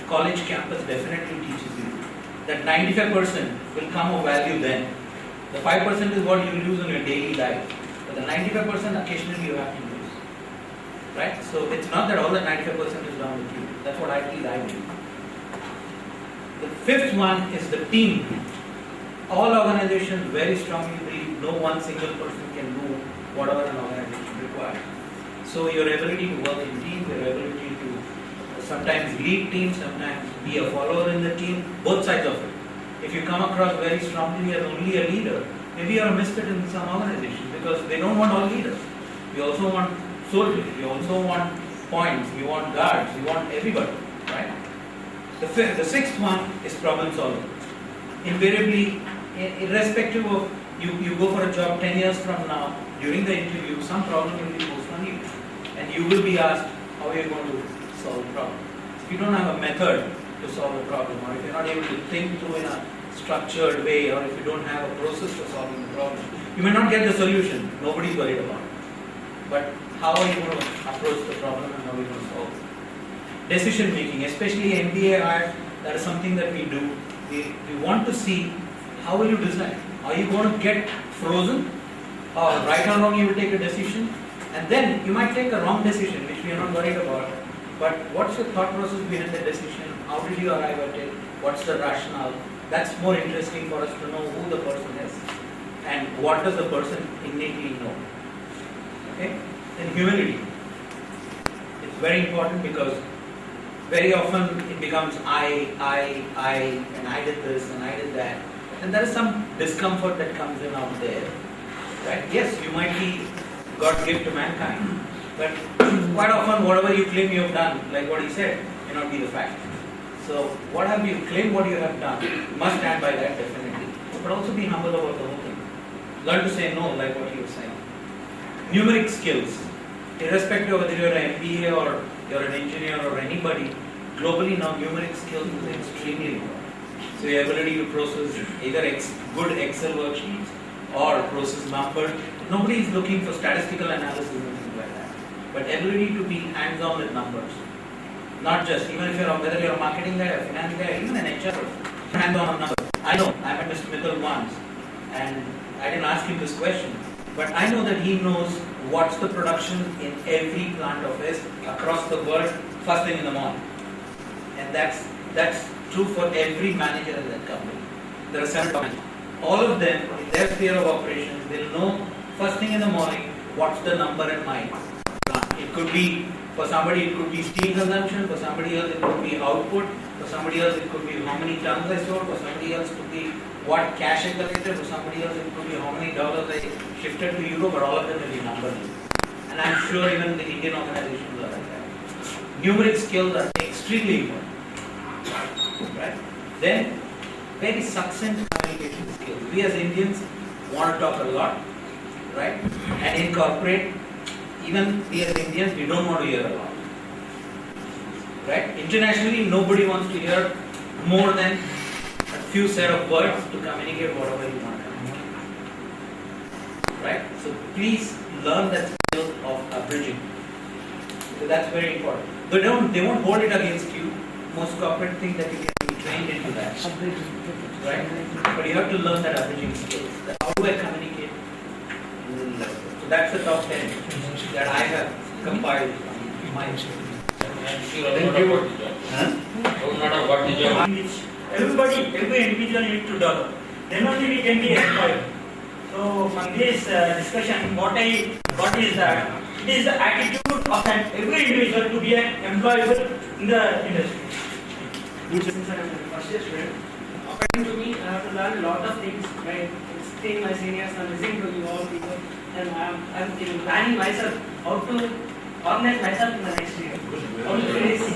college campus definitely teaches you. That 95% will come of value then. The 5% is what you use in your daily life. But the 95% occasionally you have to use. Right? So it's not that all the 95% is down with you. That's what I believe. The fifth one is the team. All organizations very strongly believe no one single person can do whatever an organization requires. So your ability to work in teams, your ability to sometimes lead teams, sometimes be a follower in the team, both sides of it. If you come across very strongly as only a leader, maybe you are a misfit in some organization because they don't want all leaders. We also want soldiers, we also want points, we want guards, we want everybody, right? The sixth one is problem solving. Invariably, irrespective of you go for a job 10 years from now, during the interview, some problem will be posed on you. And you will be asked, how are you going to solve the problem? If you don't have a method to solve the problem, or if you're not able to think through in a structured way, or if you don't have a process for solving the problem, you may not get the solution. Nobody's worried about it. But how are you going to approach the problem and how are you going to solve it? Decision making, especially MBA hire, that is something that we do. We want to see how will you decide. Are you going to get frozen? Or right or wrong you will take a decision? And then you might take a wrong decision, which we are not worried about. But what's your thought process behind the decision? How did you arrive at it? What's the rationale? That's more interesting for us to know who the person is. And what does the person innately know. Okay? And humility. It's very important because very often it becomes I, and I did this and I did that. And there is some discomfort that comes in out there. Right? Yes, you might be God's gift to mankind. But quite often whatever you claim you have done, like what he said, may not be the fact. So what have you claimed what you have done? You must stand by that definitely. But also be humble about the whole thing. Learn to say no, like what he was saying. Numeric skills. Irrespective of whether you're an MBA or you're an engineer or anybody, globally now numeric skills is extremely important. So your ability to process either good Excel worksheets or process numbers. Nobody is looking for statistical analysis and things like that. But ability to be hands-on with numbers. Not just, even if whether you're a marketing guy, a finance guy, even an HR person, hands-on on numbers. I know, I met Mr. Mittal once and I didn't ask him this question, but I know that he knows what's the production in every plant of his across the world first thing in the morning. And that's true for every manager in that company. There are several managers. All of them, in their sphere of operations, they'll know first thing in the morning what's the number in my plant. It could be, for somebody it could be steam consumption, for somebody else it could be output, for somebody else it could be how many tons I sold, for somebody else it could be what cash I collected, for somebody else it could be how many dollars I shifted to euro, but all of them will be numbers. And I'm sure even the Indian organizations are like that. Numeric skills are extremely important. Right? Then, very succinct communication skills. We as Indians want to talk a lot, right? And in corporate, even we as Indians, we don't want to hear a lot. Right? Internationally, nobody wants to hear more than a few set of words to communicate whatever you want to communicate. Right? So please learn that skill of abridging. So that's very important. They won't hold it against you. Most corporate think that you can be trained into that. Right? But you have to learn that abridging skills. How do I communicate? So that's the top 10 that I have compiled in my Thank you. Every individual needs to develop. Then only we can be employed. So from this discussion, what is that? It is the attitude of every individual to be employable in the industry. Since I am the first year student, according to me, I have to learn a lot of things by seeing my seniors and listening to you all people, and I am planning myself how to organize myself in the next year. How to face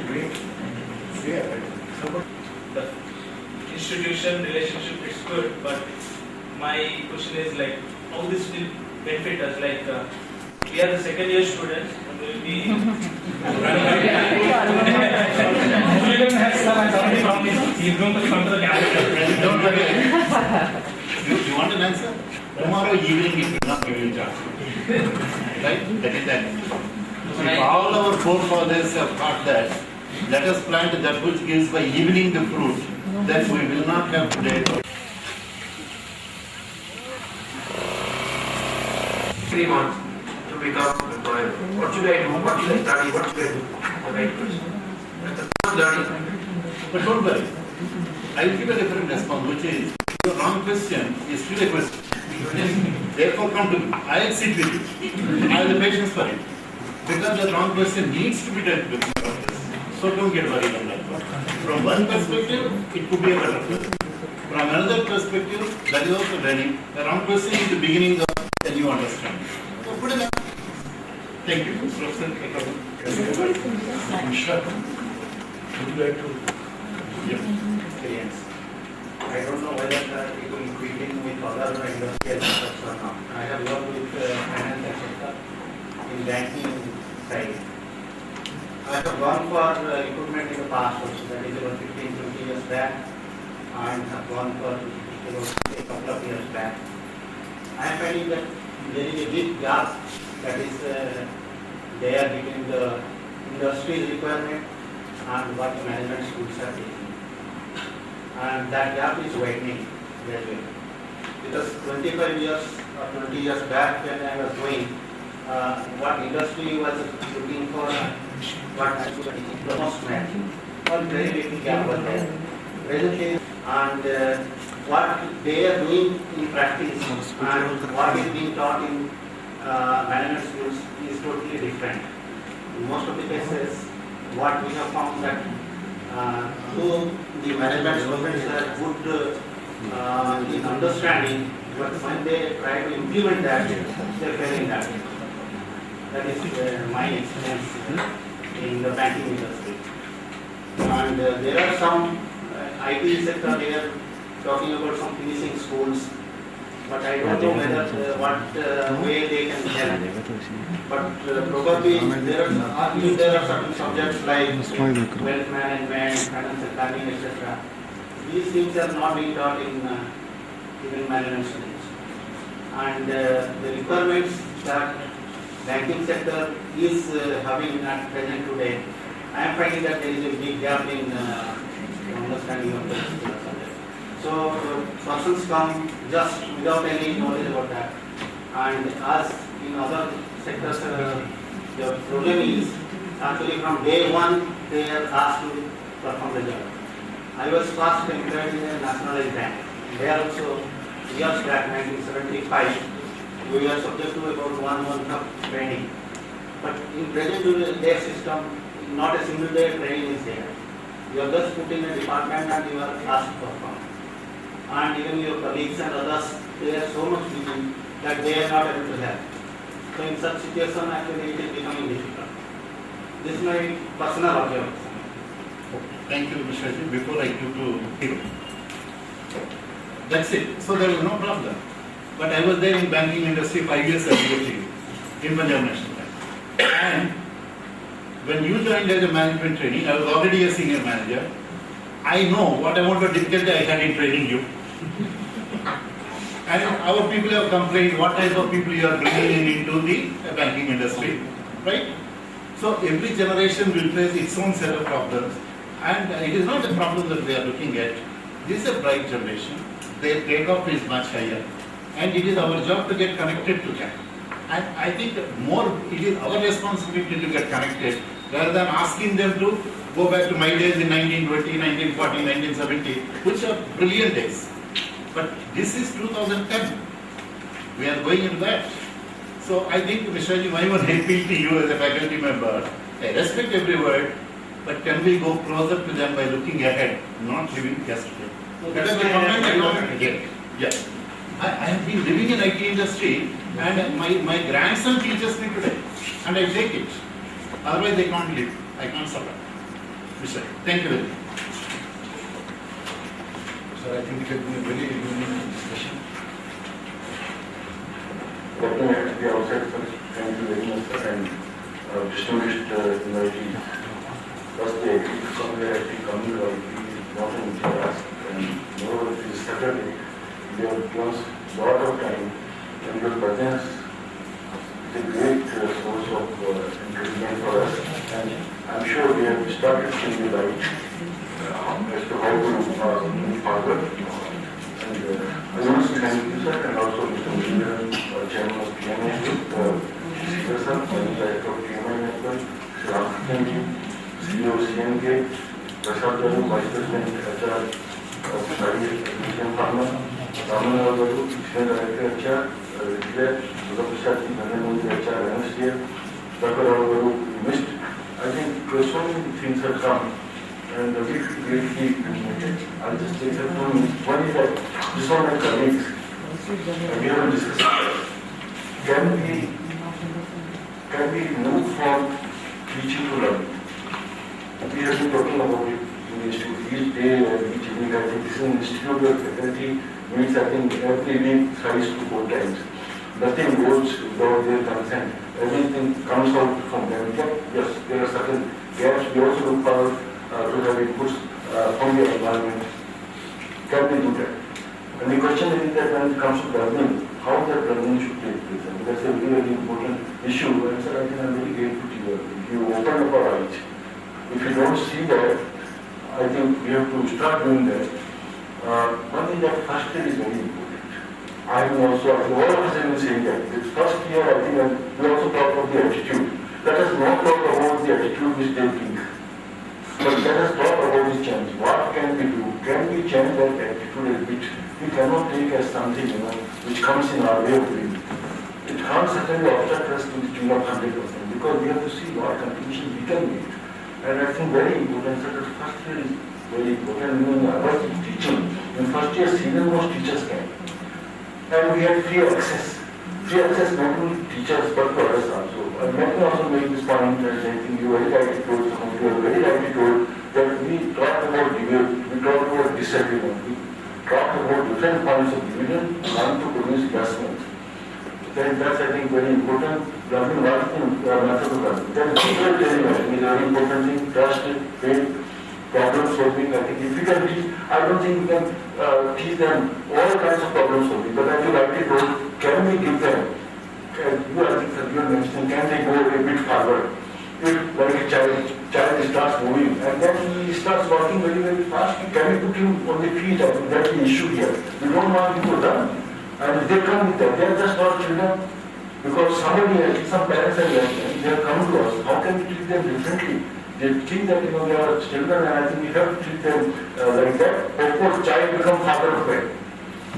Great. The institution relationship is good, but my question is like how this will benefit us. Like we are the second year students and we will be Don't worry. You want an answer? Tomorrow evening it will not give you a chance. Right? That is that. If all our forefathers have thought that Let us plant that which gives by evening the fruit, then we will not have today. 3 months to become employer. What should I do? What should I study? What should I do? The right person. That's a good learning. But don't worry, I will give a different response, which is, your wrong question is still a question. Therefore come to me. I will sit with you. I have the patience for it. Because the wrong question needs to be dealt with. So don't get worried on that. From one perspective, it could be a better question. From another perspective, that is also learning. The wrong question is the beginning of a new understanding. So put it up. Thank you. Professor, Sure. Would you like to experience? I don't know whether it will fit in with other industrial sectors or not. I have worked with financial sector in banking side. I have gone for recruitment in the past also, that is about 15-20 years back, and have gone for a couple of years back. I am finding that there is a big gap that is there between the industry's requirement and what the management schools are taking. And that gap is widening gradually. Because 25 years or 20 years back when I was doing what industry was looking for, what actually the most matching, all very big gap was there. Presently, and what they are doing in practice and what is being taught in management schools is totally different. In most of the cases, what we have found that though the management students are good in understanding, but when they try to implement that, they fail in that. That is my experience in the banking industry. And there are some IPE sector, they are talking about some finishing schools, but I don't know whether what way they can help. But probably there are certain subjects like wealth management, financial planning, etc. These things are not being taught in even management studies. And the requirements that banking sector is having at present today, I am finding that there is a big gap in understanding of the particular subject. So persons come just without any knowledge about that. And as in other sectors, the problem is actually from day one they are asked to perform the job. I was first employed in a nationalized bank. There also, years back, 1975, we were subject to about 1 month of training. But in present day system, not a single day training is there. You are just put in a department and you are asked to perform. And even your colleagues and others, they are so much busy that they are not able to help. So in such situation, actually it is becoming difficult. This is my personal observation. Thank you, Mr. Shaji. Before I go to Hero. That's it. So there was no problem. But I was there in banking industry 5 years ago in Punjab National Bank. And when you joined as a management trainee, I was already a senior manager. I know what amount of difficulty I had in training you. And our people have complained what type of people you are bringing in into the banking industry, right? So every generation will face its own set of problems. And it is not a problem that we are looking at. This is a bright generation. Their takeoff is much higher. And it is our job to get connected to them. And I think more it is our responsibility to get connected rather than asking them to go back to my days in 1920, 1940, 1970, which are brilliant days. But this is 2010. We are going into that. So I think, Mr. Ji, my one appeal to you as a faculty member, I respect every word, but can we go closer to them by looking ahead, not living yesterday? That is the comment I want to get. Yes. I have been living in IT industry and my grandson teaches me today and I take it. Otherwise I can't live. I can't survive. Mr. Thank you very much. So I think it has been a very unique discussion. Welcome at the outset, sir. Thank you very much, sir, and distinguished invitees. First, the agreement somewhere actually coming to IT is not an easy task, and moreover, it is Saturday. We have given us a lot of time, and your presence is a great source of encouragement for us. And I'm I'm sure they have started seeing the light as to how to move forward. And I want to thank you, sir, and also Mr. Murugan, Chairman of PMI, Sir, Director of PMI Network, Sri Ramkishan, CEO CNK, Prasad Garu, Vice President, HR of Studies, Education Pharma, Ramana Garu, Senior Director, HR, Dr. Prasad Garu, HR, MSDF, Dr. Garu, missed. I think so many things have come. And we greatly appreciate. I'll just take some time. One is that this one my colleagues, we haven't discussed. Can we move from teaching to learning? We have been talking about it in the institute each day and each evening. I think this is an institute where faculty meets, I think, every week, thrice to 4 times. Nothing goes without their consent. Everything comes out from them. Yes, there are certain gaps. We also look forward to have inputs from the environment. Can we do that? And the question is that when it comes to learning, how that learning should take place. And that's a very, very important issue. And sir, I think I'm very grateful to you. You open up our eyes. If you don't see that, I think we have to start doing that. One thing that first year is very important. I am also, all of us have been saying that. This first year, I think we also talk about the attitude. Let us not talk about the attitude which they think. But let us talk about this change. What can we do? Can we change that attitude a bit? We cannot take as something, which comes in our way of doing it. It can't certainly obstruct us to the tune of 100% because we have to see what contribution we can make. And I think very important, that the first year is very important. About teaching, in first year, senior most teachers can. And we had free access. Free access not only teachers but for others also. And let me also make this point, and I think you very rightly told, that we talk about debate, we talk about disagreement, we talk about different points of division, and to produce investment. Then that's, I think, very important. Learning one thing, method of learning. Then teacher training, I think, is a very important thing. Trust, faith, problem solving, I think difficulty. I don't think we can teach them all kinds of problem solving, but as you rightly told, can we give them, I think you are mentioning, can they go a bit forward? If like a child starts moving and then he starts walking very, very fast, can we put him on the feet? I think that's the issue here. We don't want him to run. And if they come with that, they are just not children. Because some parents are young, they have come to us. How can we treat them differently? They think that they are children, and I think we have to treat them like that. Of course, child becomes father of men.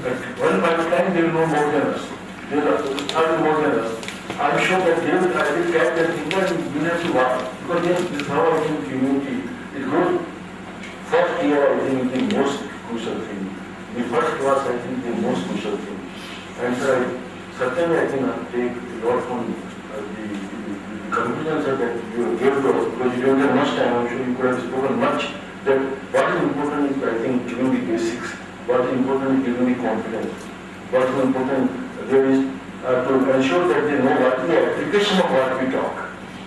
But one by the time they will know more than us. They will know more than us. I'm sure that they will catch their finger and we have to work. Because yes, this is how I think community. It goes first year, I think, is the most crucial thing. The first class, I think, is the most crucial thing. And so certainly, I think I'll take a lot from the conclusions that you gave to us, because you don't have much time. I'm sure you could have spoken much. That what is important is, I think, giving the basics. What is important is giving the confidence. What is important there is to ensure that they know what is the application of what we talk.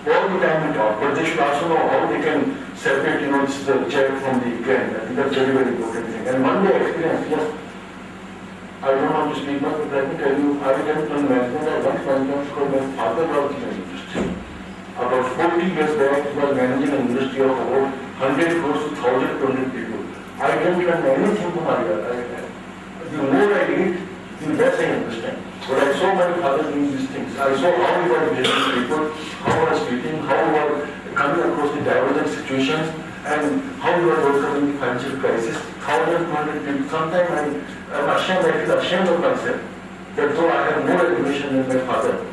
All the time we talk, but they should also know how they can separate, this is the check from the pen. I think that's very, very important thing. And one day experience, yes, I don't want to speak much, but let me tell you, I went to management. I once went because my father was in the industry. About 40 years back, he was managing an industry of about 100 crores to 1,200 people. I didn't learn anything from my dad. The more I read, the less I understand. But I saw my father doing these things. I saw how he was dealing with people, how he was treating, how he was coming across the divergent situations, and how he was overcoming the financial crisis. 1,200 people. Sometimes I'm ashamed, I feel ashamed of myself that though I have more education than my father.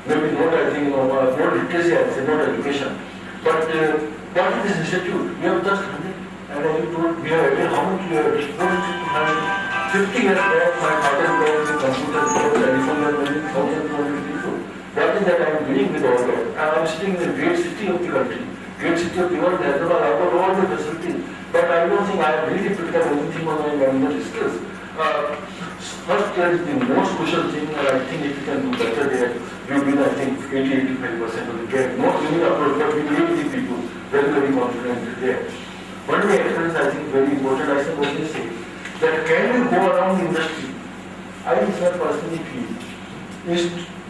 Maybe not, I think, more literacy, I say, not education. But what is this institute? We have just 100. And as you told, we have again how much we have exposed to 50 years back, my father was in computer, telephone, and 1,200 people. What is that I am doing with all that? I am sitting in the great city of the country, great city of the world, Hyderabad, I got all the facilities. But I don't think I have really picked up anything on my management skills. First year is the most crucial thing, and I think if you can do better there, you will win, I think, 80-85% of the game. Not winning approach, but we will the people very, very confident there. One way experience, I think, very important, I suppose they say, that can you go around the industry? I think, sir, personally feel,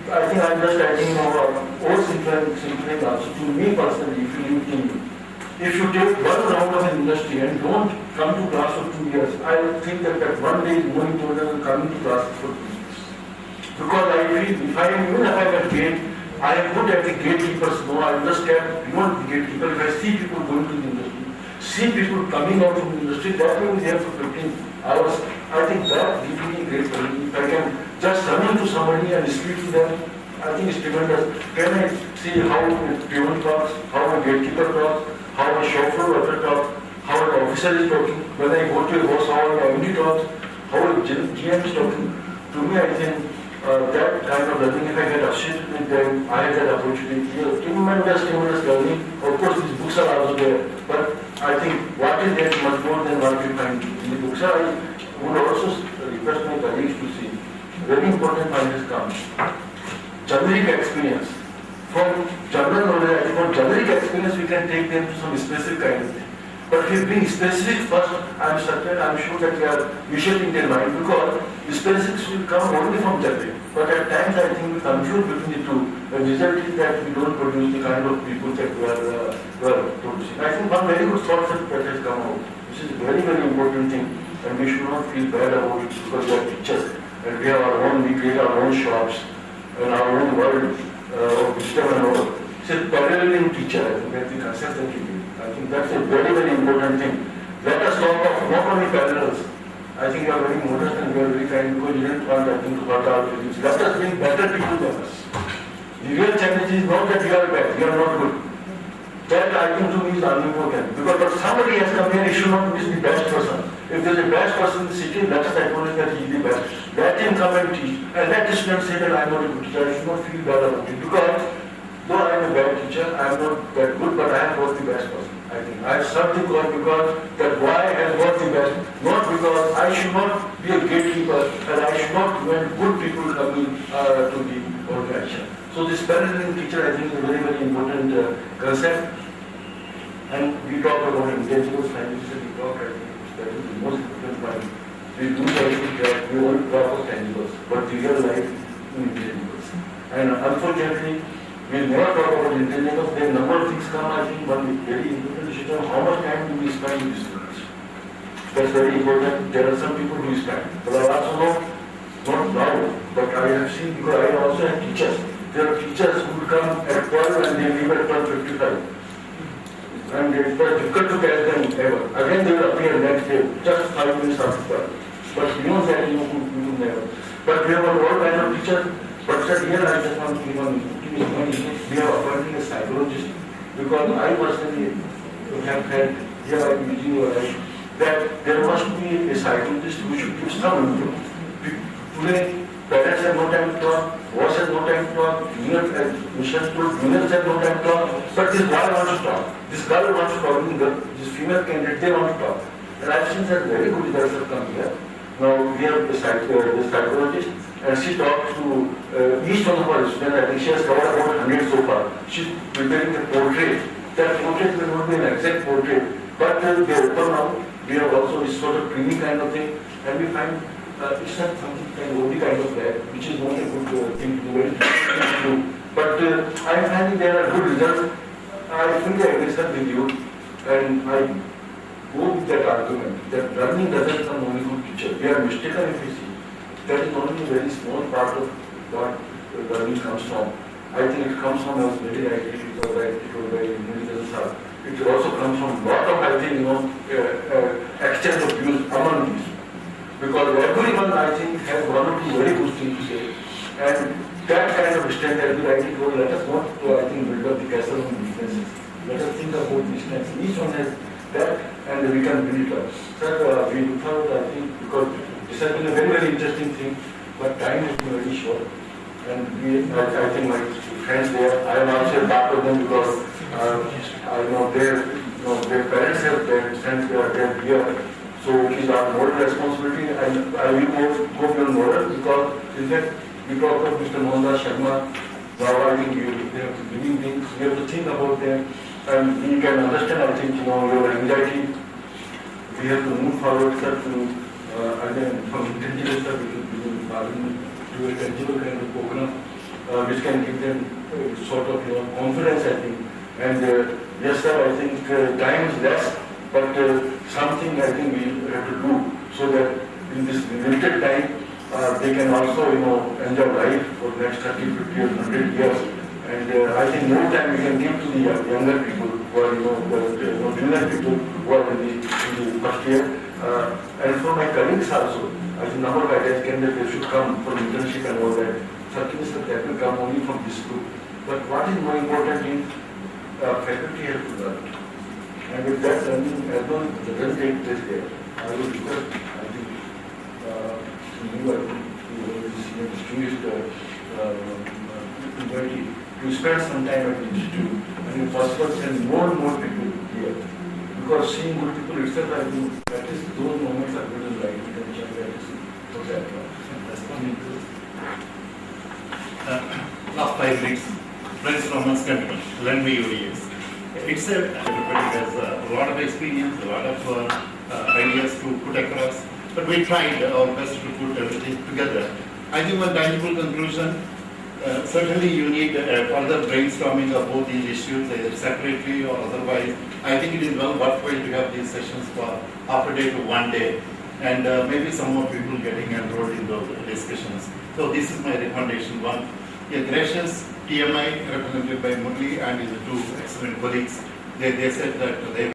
I think I'm just writing old simplifying also to me personally, if you take one round of an industry and don't come to class for 2 years, I think that one day is more important than coming to class for 2 years. Because I feel even if I am at gate, I am good at the gatekeepers, no, I understand beyond the gatekeeper. If I see people going to the industry, see people coming out from the industry, that will be there for 15 hours. I think that gives me great value. If I can just run into somebody and speak to them, I think it's tremendous. Can I see how a peon talks, how a gatekeeper talks, how a shop floor worker talks, how an officer is talking, when I go to a house, how an MD talks, how a GM is talking. To me, I think that kind of learning, if I get associated with them, I have that opportunity. Tremendous learning. Of course, these books are also there, but I think what is there is much more than what you find in the books. I would also request my colleagues to see very important point has come. Generic experience. From general knowledge, from generic experience, we can take them to some specific kind of thing. But if you bring specific first, I'm sure that you should in their mind, because the specifics will come only from generic. But at times I think we confuse between the two. The result is that we don't produce the kind of people that we are producing. I think one very good thought that has come out, which is a very, very important thing, and we should not feel bad about it because we are teachers, and we have our own, we create our own shops, and our own world of wisdom and all. It's a paralleling teacher, I think that's the concept that you do. I think that's a very, very important thing. Let us talk of not only parallels. I think you are very modest and you are very kind because you didn't want, I think, to hurt our feelings. Let us bring better people than us. The real challenge is not that you are bad, you are not good. That I think to me is unimportant. Because if somebody has come here, he should not miss the best person. If there is a best person in the city, let us acknowledge that he is the best. Let him come and teach. And let the student say that I am not a good teacher. I should not feel bad about it. Because though I am a bad teacher, I am not that good, but I am not the best person. I think I have served the God because that boy has got the best. Not because I should not be a gatekeeper and I should not prevent good people coming to the organization. So this parenting teacher, I think, is a very, very important concept. And we talk about intangible sciences, we talk, I think, that is the most important point. We do that we only talk of tangibles, but we real life intangibles. And unfortunately, we never talk about intangibles. Then number of things come, I think, one very important issue is how much time do we spend with students. That's very important. There are some people who spend. But I also know, not now, but I have seen, because I also have teachers. There are teachers who will come at 12 and they leave at 12:55. And it was difficult to catch them ever. Again, they will appear next day, just 5 minutes after 12. But beyond that, you will never. But we have all kinds of teachers. But sir, here I just want to give one we have appointed a psychologist, because I personally have had, here I am using your right, that there must be a psychologist who should give some input. Today, parents have no time to talk, boss has no time to talk, juniors have no time to talk, but this boy wants to talk, this girl wants to talk, this female candidate, they want to talk. And I've seen that very good results have come here. Now we have the psychologist, and she talks to each one of our students. I think she has covered about 100 so far. She's preparing a portrait. That portrait will not be an exact portrait, but they open now. We have also this sort of creamy kind of thing, and we find it's not something kind of that, which is not a good thing to do, very difficult thing to do. But I am finding there are good results. I fully agree with you, and I go with that argument that learning doesn't come only from teacher. We are mistaken if we see. That is only a very small part of what learning comes from. I think it comes from us very rightly, it was very intelligence. It also comes from a lot of, I think, exchange of views among these. Because everyone, I think, has one or two very good things to say. And that kind of strength, as we rightly told, let us not, I think, build up the castle on weaknesses. Let us think about these strengths. Each one has that, and we can build it up. Sir, we look forward, I think, because this has been a very, very interesting thing, but time has been very short. And I think my friends there, I am also a part of them because I know their parents have their friends, they are here. So it is our moral responsibility, and I will go beyond moral because in fact we talk of Mr. Mohandas Sharma. Now I think they have to believe things, we have to think about them, and we can understand, I think, your anxiety. We have to move forward, sir, to again from intangible stuff, we will do a tangible kind of program. which can give them sort of confidence, I think. And yes, sir, I think time is less, but something I think we have to do so that in this limited time they can also enjoy life for the next 30, 50 or 100 years. And I think more time we can give to the younger people who are the junior people who are in the first year. And for my colleagues also, I think number of ideas candidates should come for internship and all that. Certainly, sir, that will come only from this group. But what is more important is faculty have to learn. And with that learning, as long as it doesn't take place there, I will request, I think, you are the distinguished employee to spend some time at the institute and if possible send more and more people here. Because seeing good people itself, I think at least those moments are good in life. You can check that. So that responding to last 5 minutes, Prince Romans Capital, Lend Me UDS. It's everybody has a lot of experience, a lot of ideas to put across, but we tried our best to put everything together. I think one tangible conclusion, certainly you need further brainstorming of both these issues, either separately or otherwise. I think it is well worthwhile to have these sessions for half a day to 1 day, and maybe some more people getting enrolled in those discussions. So this is my recommendation. One, a gracious TMI represented by Murli and his two excellent colleagues. They said that they